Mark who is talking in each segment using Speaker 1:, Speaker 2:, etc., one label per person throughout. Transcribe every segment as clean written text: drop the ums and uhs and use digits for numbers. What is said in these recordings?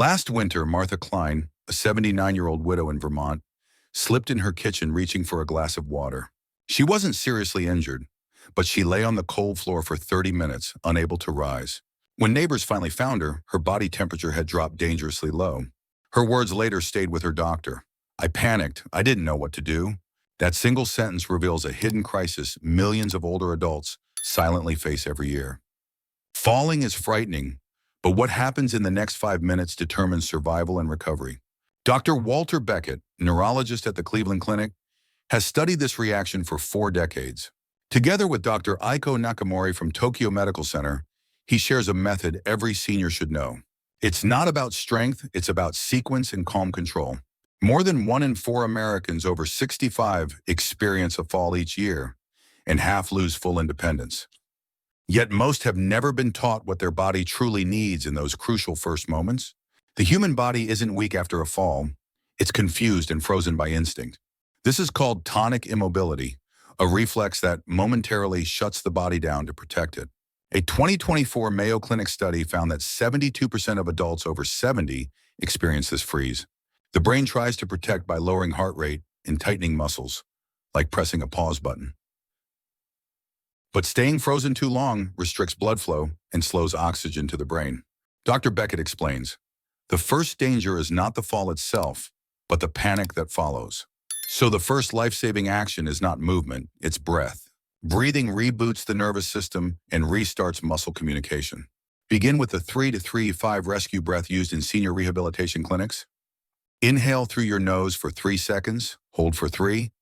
Speaker 1: Last winter, Martha Klein, a 79-year-old widow in Vermont, slipped in her kitchen reaching for a glass of water. She wasn't seriously injured, but she lay on the cold floor for 30 minutes, unable to rise. When neighbors finally found her, her body temperature had dropped dangerously low. Her words later stayed with her doctor. "I panicked. I didn't know what to do." That single sentence reveals a hidden crisis millions of older adults silently face every year. Falling is frightening, but what happens in the next 5 minutes determines survival and recovery. Dr. Walter Beckett, neurologist at the Cleveland Clinic, has studied this reaction for 4 decades. Together with Dr. Aiko Nakamori from Tokyo Medical Center, he shares a method every senior should know. It's not about strength, it's about sequence and calm control. More than 1 in 4 Americans over 65 experience a fall each year, and half lose full independence. Yet most have never been taught what their body truly needs in those crucial first moments. The human body isn't weak after a fall, it's confused and frozen by instinct. This is called tonic immobility, a reflex that momentarily shuts the body down to protect it. A 2024 Mayo Clinic study found that 72% of adults over 70 experience this freeze. The brain tries to protect by lowering heart rate and tightening muscles, like pressing a pause button. But staying frozen too long restricts blood flow and slows oxygen to the brain. Dr. Beckett explains, the first danger is not the fall itself, but the panic that follows. So the first life-saving action is not movement, it's breath. Breathing reboots the nervous system and restarts muscle communication. Begin with the 3-3-5 rescue breath used in senior rehabilitation clinics. Inhale through your nose for 3 seconds, hold for 3,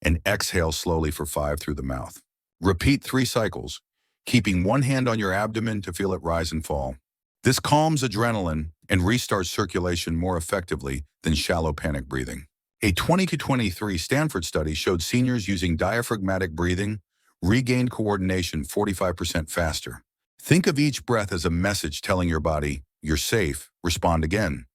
Speaker 1: and exhale slowly for 5 through the mouth. Repeat 3 cycles, keeping one hand on your abdomen to feel it rise and fall. This calms adrenaline and restarts circulation more effectively than shallow panic breathing. A 2023 Stanford study showed seniors using diaphragmatic breathing regained coordination 45% faster. Think of each breath as a message telling your body, "You're safe, respond again."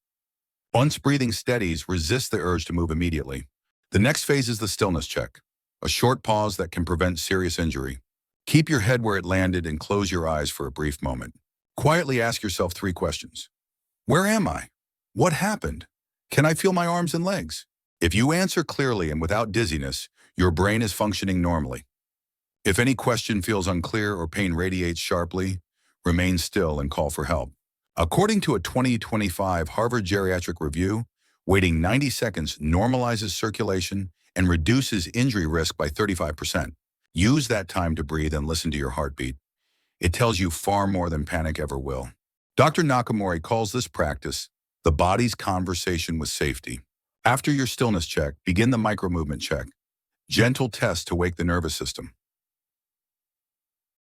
Speaker 1: Once breathing steadies, resist the urge to move immediately. The next phase is the stillness check, a short pause that can prevent serious injury. Keep your head where it landed and close your eyes for a brief moment. Quietly ask yourself 3 questions. Where am I? What happened? Can I feel my arms and legs? If you answer clearly and without dizziness, your brain is functioning normally. If any question feels unclear or pain radiates sharply, remain still and call for help. According to a 2025 Harvard Geriatric Review, waiting 90 seconds normalizes circulation and reduces injury risk by 35%. Use that time to breathe and listen to your heartbeat. It tells you far more than panic ever will. Dr. Nakamori calls this practice the body's conversation with safety. After your stillness check, begin the micro-movement check. Gentle test to wake the nervous system.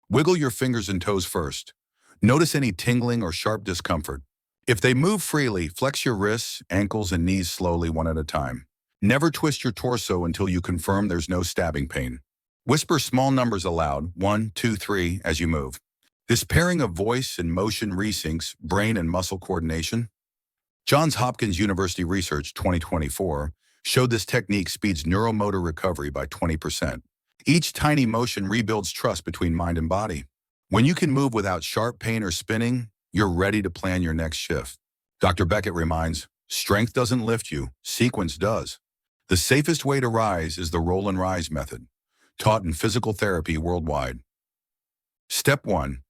Speaker 1: Wiggle your fingers and toes first. Notice any tingling or sharp discomfort. If they move freely, flex your wrists, ankles, and knees slowly one at a time. Never twist your torso until you confirm there's no stabbing pain. Whisper small numbers aloud, 1, 2, 3, as you move. This pairing of voice and motion resyncs brain and muscle coordination. Johns Hopkins University research 2024 showed this technique speeds neuromotor recovery by 20%. Each tiny motion rebuilds trust between mind and body. When you can move without sharp pain or spinning, you're ready to plan your next shift. Dr. Beckett reminds, strength doesn't lift you, sequence does. The safest way to rise is the roll and rise method, taught in physical therapy worldwide. Step 1.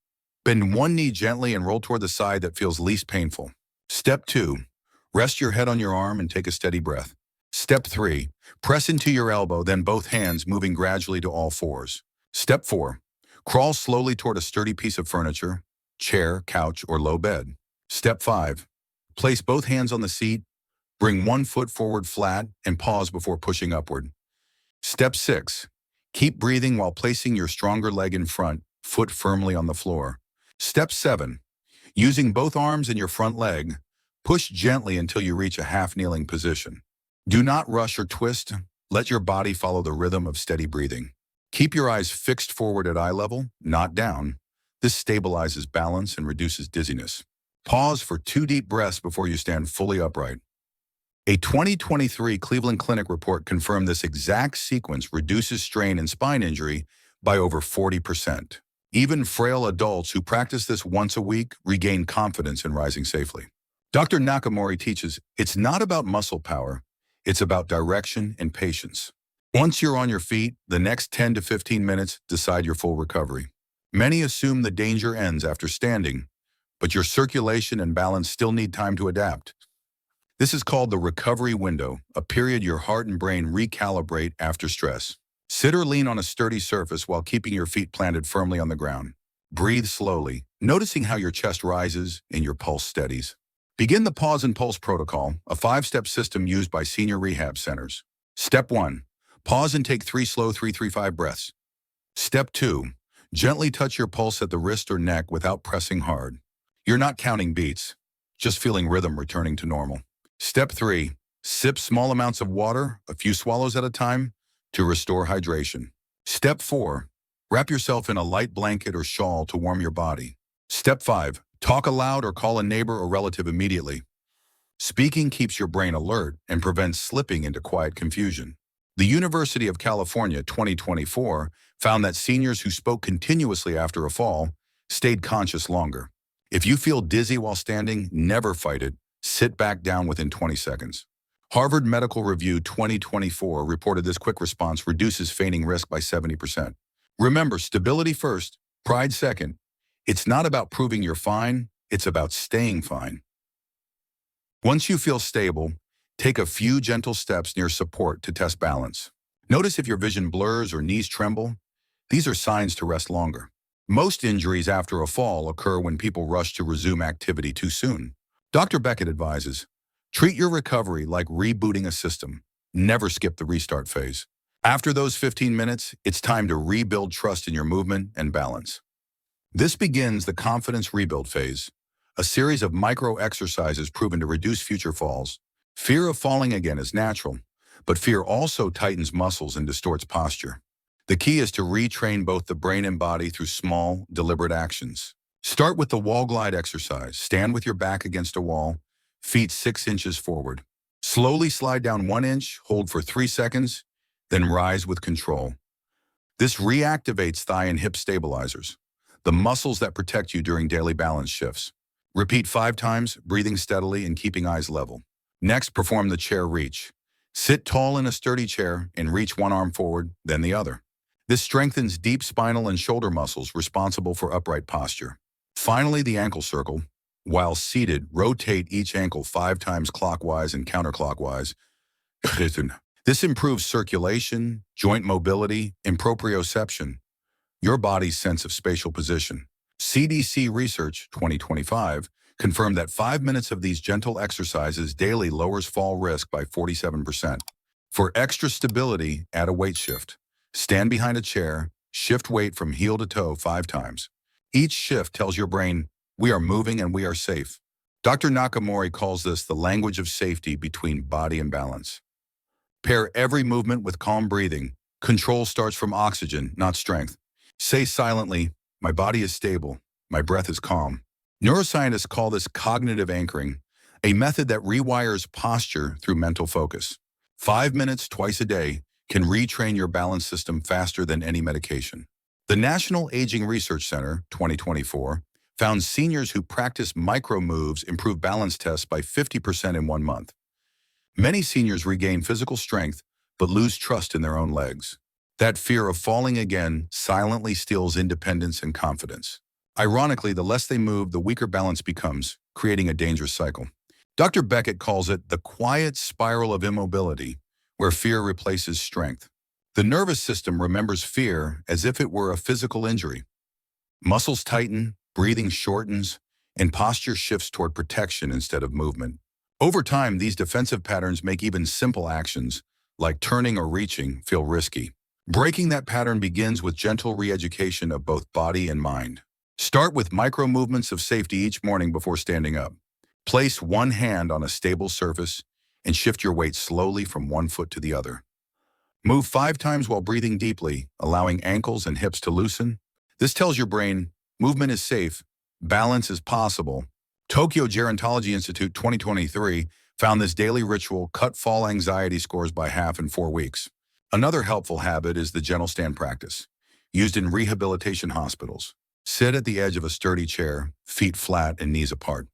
Speaker 1: Bend one knee gently and roll toward the side that feels least painful. Step 2. Rest your head on your arm and take a steady breath. Step 3. Press into your elbow, then both hands moving gradually to all fours. Step 4. Crawl slowly toward a sturdy piece of furniture, chair, couch, or low bed. Step 5. Place both hands on the seat, bring one foot forward flat, and pause before pushing upward. Step 6. Keep breathing while placing your stronger leg in front, foot firmly on the floor. Step 7. Using both arms and your front leg, push gently until you reach a half-kneeling position. Do not rush or twist. Let your body follow the rhythm of steady breathing. Keep your eyes fixed forward at eye level, not down. This stabilizes balance and reduces dizziness. Pause for 2 deep breaths before you stand fully upright. A 2023 Cleveland Clinic report confirmed this exact sequence reduces strain and spine injury by over 40%. Even frail adults who practice this once a week regain confidence in rising safely. Dr. Nakamori teaches it's not about muscle power, it's about direction and patience. Once you're on your feet, the next 10 to 15 minutes decide your full recovery. Many assume the danger ends after standing, but your circulation and balance still need time to adapt. This is called the recovery window, a period your heart and brain recalibrate after stress. Sit or lean on a sturdy surface while keeping your feet planted firmly on the ground. Breathe slowly, noticing how your chest rises and your pulse steadies. Begin the pause and pulse protocol, a 5-step system used by senior rehab centers. Step 1. Pause and take 3 slow 3-3-5 breaths. Step 2. Gently touch your pulse at the wrist or neck without pressing hard. You're not counting beats, just feeling rhythm returning to normal. Step 3. Sip small amounts of water, a few swallows at a time, to restore hydration. Step 4. Wrap yourself in a light blanket or shawl to warm your body. Step 5. Talk aloud or call a neighbor or relative immediately. Speaking keeps your brain alert and prevents slipping into quiet confusion. The University of California 2024 found that seniors who spoke continuously after a fall stayed conscious longer. If you feel dizzy while standing, never fight it. Sit back down within 20 seconds. Harvard Medical Review 2024 reported this quick response reduces fainting risk by 70%. Remember, stability first, pride second. It's not about proving you're fine, it's about staying fine. Once you feel stable, take a few gentle steps near support to test balance. Notice if your vision blurs or knees tremble. These are signs to rest longer. Most injuries after a fall occur when people rush to resume activity too soon. Dr. Beckett advises, treat your recovery like rebooting a system. Never skip the restart phase. After those 15 minutes, it's time to rebuild trust in your movement and balance. This begins the confidence rebuild phase, a series of micro exercises proven to reduce future falls. Fear of falling again is natural, but fear also tightens muscles and distorts posture. The key is to retrain both the brain and body through small, deliberate actions. Start with the wall glide exercise. Stand with your back against a wall, feet 6 inches forward. Slowly slide down 1 inch, hold for 3 seconds, then rise with control. This reactivates thigh and hip stabilizers, the muscles that protect you during daily balance shifts. Repeat 5 times, breathing steadily and keeping eyes level. Next, perform the chair reach. Sit tall in a sturdy chair and reach one arm forward, then the other. This strengthens deep spinal and shoulder muscles responsible for upright posture. Finally, the ankle circle. While seated, rotate each ankle 5 times clockwise and counterclockwise. This improves circulation, joint mobility, and proprioception, your body's sense of spatial position. CDC Research 2025 confirmed that 5 minutes of these gentle exercises daily lowers fall risk by 47%. For extra stability, add a weight shift. Stand behind a chair, shift weight from heel to toe 5 times. Each shift tells your brain, we are moving and we are safe. Dr. Nakamori calls this the language of safety between body and balance. Pair every movement with calm breathing. Control starts from oxygen, not strength. Say silently, my body is stable, my breath is calm. Neuroscientists call this cognitive anchoring, a method that rewires posture through mental focus. 5 minutes twice a day can retrain your balance system faster than any medication. The National Aging Research Center, 2024, found seniors who practice micro moves improve balance tests by 50% in 1 month. Many seniors regain physical strength, but lose trust in their own legs. That fear of falling again silently steals independence and confidence. Ironically, the less they move, the weaker balance becomes, creating a dangerous cycle. Dr. Beckett calls it the quiet spiral of immobility, where fear replaces strength. The nervous system remembers fear as if it were a physical injury. Muscles tighten, breathing shortens, and posture shifts toward protection instead of movement. Over time, these defensive patterns make even simple actions, like turning or reaching, feel risky. Breaking that pattern begins with gentle re-education of both body and mind. Start with micro movements of safety each morning before standing up. Place one hand on a stable surface and shift your weight slowly from one foot to the other. Move 5 times while breathing deeply, allowing ankles and hips to loosen. This tells your brain, movement is safe, balance is possible. Tokyo Gerontology Institute 2023 found this daily ritual cut fall anxiety scores by half in 4 weeks. Another helpful habit is the gentle stand practice, used in rehabilitation hospitals. Sit at the edge of a sturdy chair, feet flat and knees apart.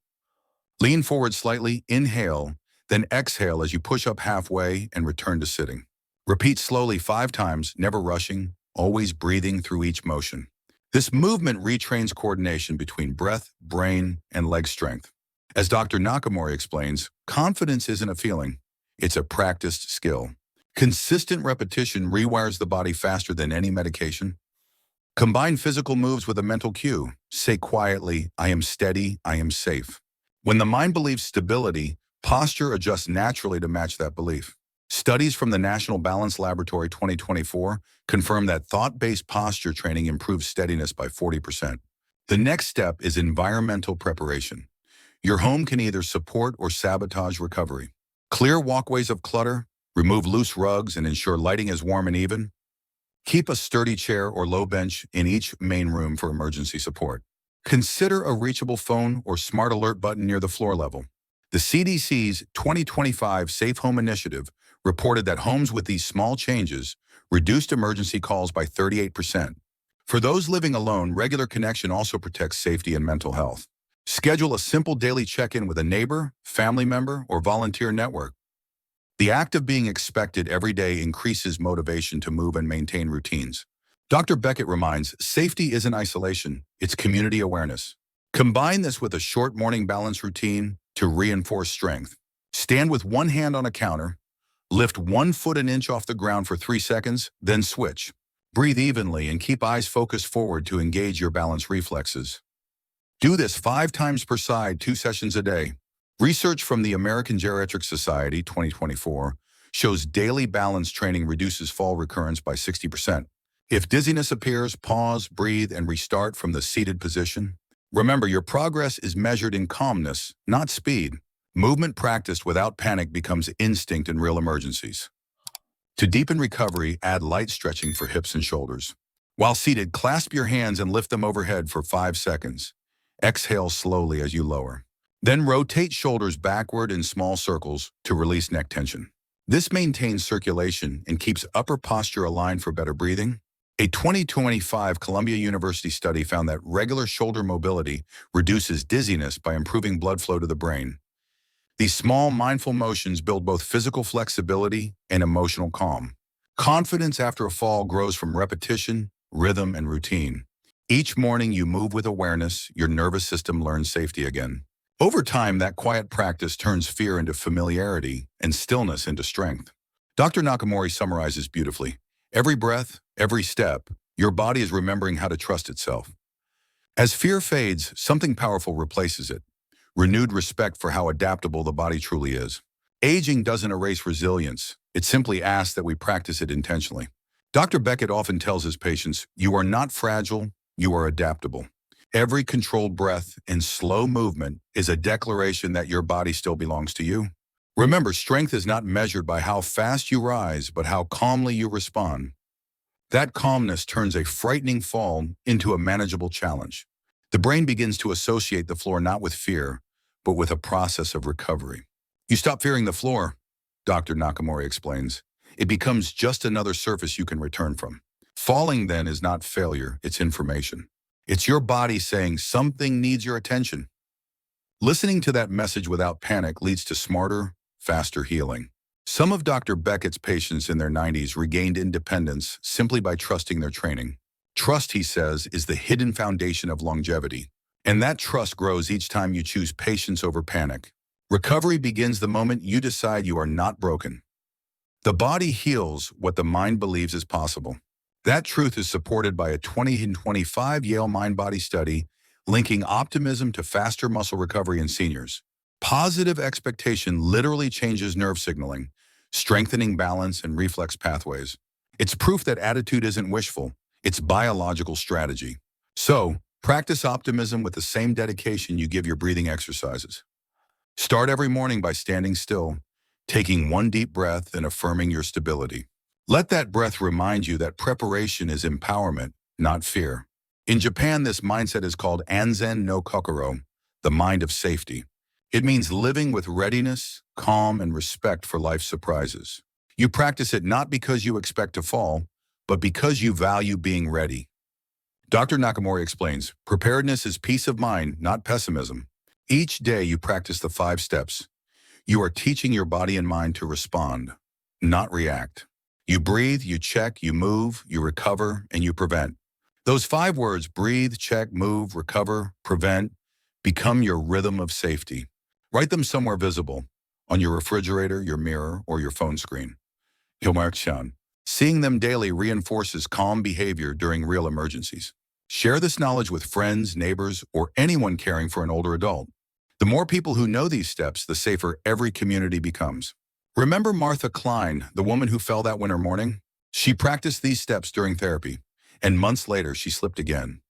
Speaker 1: Lean forward slightly, inhale, then exhale as you push up halfway and return to sitting. Repeat slowly 5 times, never rushing, always breathing through each motion. This movement retrains coordination between breath, brain, and leg strength. As Dr. Nakamori explains, confidence isn't a feeling, it's a practiced skill. Consistent repetition rewires the body faster than any medication. Combine physical moves with a mental cue. Say quietly, I am steady, I am safe. When the mind believes stability, posture adjusts naturally to match that belief. Studies from the National Balance Laboratory 2024 confirm that thought-based posture training improves steadiness by 40%. The next step is environmental preparation. Your home can either support or sabotage recovery. Clear walkways of clutter, remove loose rugs, and ensure lighting is warm and even. Keep a sturdy chair or low bench in each main room for emergency support. Consider a reachable phone or smart alert button near the floor level. The CDC's 2025 Safe Home Initiative reported that homes with these small changes reduced emergency calls by 38%. For those living alone, regular connection also protects safety and mental health. Schedule a simple daily check-in with a neighbor, family member, or volunteer network. The act of being expected every day increases motivation to move and maintain routines. Dr. Beckett reminds, safety isn't isolation, it's community awareness. Combine this with a short morning balance routine to reinforce strength. Stand with one hand on a counter, lift 1 foot an inch off the ground for 3 seconds, then switch. Breathe evenly and keep eyes focused forward to engage your balance reflexes. Do this 5 times per side, 2 sessions a day. Research from the American Geriatric Society 2024 shows daily balance training reduces fall recurrence by 60%. If dizziness appears, pause, breathe, and restart from the seated position. Remember, your progress is measured in calmness, not speed. Movement practiced without panic becomes instinct in real emergencies. To deepen recovery, add light stretching for hips and shoulders. While seated, clasp your hands and lift them overhead for 5 seconds. Exhale slowly as you lower. Then rotate shoulders backward in small circles to release neck tension. This maintains circulation and keeps upper posture aligned for better breathing. A 2025 Columbia University study found that regular shoulder mobility reduces dizziness by improving blood flow to the brain. These small, mindful motions build both physical flexibility and emotional calm. Confidence after a fall grows from repetition, rhythm, and routine. Each morning you move with awareness, your nervous system learns safety again. Over time, that quiet practice turns fear into familiarity and stillness into strength. Dr. Nakamori summarizes beautifully. Every breath, every step, your body is remembering how to trust itself. As fear fades, something powerful replaces it. Renewed respect for how adaptable the body truly is. Aging doesn't erase resilience. It simply asks that we practice it intentionally. Dr. Beckett often tells his patients, you are not fragile, you are adaptable. Every controlled breath and slow movement is a declaration that your body still belongs to you. Remember, strength is not measured by how fast you rise, but how calmly you respond. That calmness turns a frightening fall into a manageable challenge. The brain begins to associate the floor not with fear, but with a process of recovery. You stop fearing the floor, Dr. Nakamori explains. It becomes just another surface you can return from. Falling then is not failure, it's information. It's your body saying something needs your attention. Listening to that message without panic leads to smarter, faster healing. Some of Dr. Beckett's patients in their 90s regained independence simply by trusting their training. Trust, he says, is the hidden foundation of longevity. And that trust grows each time you choose patience over panic. Recovery begins the moment you decide you are not broken. The body heals what the mind believes is possible. That truth is supported by a 2025 Yale Mind-Body study linking optimism to faster muscle recovery in seniors. Positive expectation literally changes nerve signaling, strengthening balance and reflex pathways. It's proof that attitude isn't wishful, it's biological strategy. So, practice optimism with the same dedication you give your breathing exercises. Start every morning by standing still, taking 1 deep breath and affirming your stability. Let that breath remind you that preparation is empowerment, not fear. In Japan, this mindset is called Anzen no Kokoro, the mind of safety. It means living with readiness, calm, and respect for life's surprises. You practice it not because you expect to fall, but because you value being ready. Dr. Nakamori explains, preparedness is peace of mind, not pessimism. Each day you practice the 5 steps. You are teaching your body and mind to respond, not react. You breathe, you check, you move, you recover, and you prevent. Those 5 words, breathe, check, move, recover, prevent, become your rhythm of safety. Write them somewhere visible, on your refrigerator, your mirror, or your phone screen. Hilmarkshan. Seeing them daily reinforces calm behavior during real emergencies. Share this knowledge with friends, neighbors, or anyone caring for an older adult. The more people who know these steps, the safer every community becomes. Remember Martha Klein, the woman who fell that winter morning? She practiced these steps during therapy, and months later she slipped again.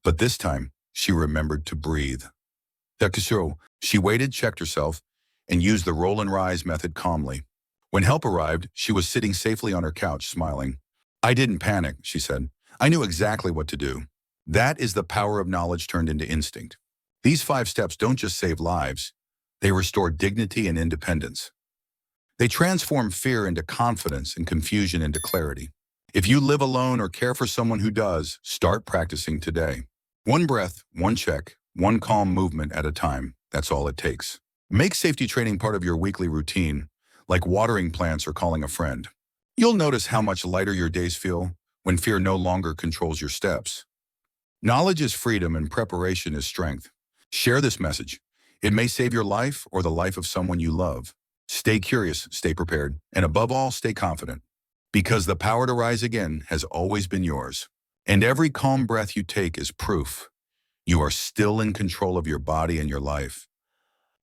Speaker 1: But this time, she remembered to breathe. She waited, checked herself, and used the roll and rise method calmly. When help arrived, she was sitting safely on her couch, smiling. I didn't panic, she said. I knew exactly what to do. That is the power of knowledge turned into instinct. These 5 steps don't just save lives, they restore dignity and independence. They transform fear into confidence and confusion into clarity. If you live alone or care for someone who does, start practicing today. One breath, one check, one calm movement at a time. That's all it takes. Make safety training part of your weekly routine, like watering plants or calling a friend. You'll notice how much lighter your days feel when fear no longer controls your steps. Knowledge is freedom and preparation is strength. Share this message. It may save your life or the life of someone you love. Stay curious, stay prepared, and above all, stay confident. Because the power to rise again has always been yours. And every calm breath you take is proof you are still in control of your body and your life.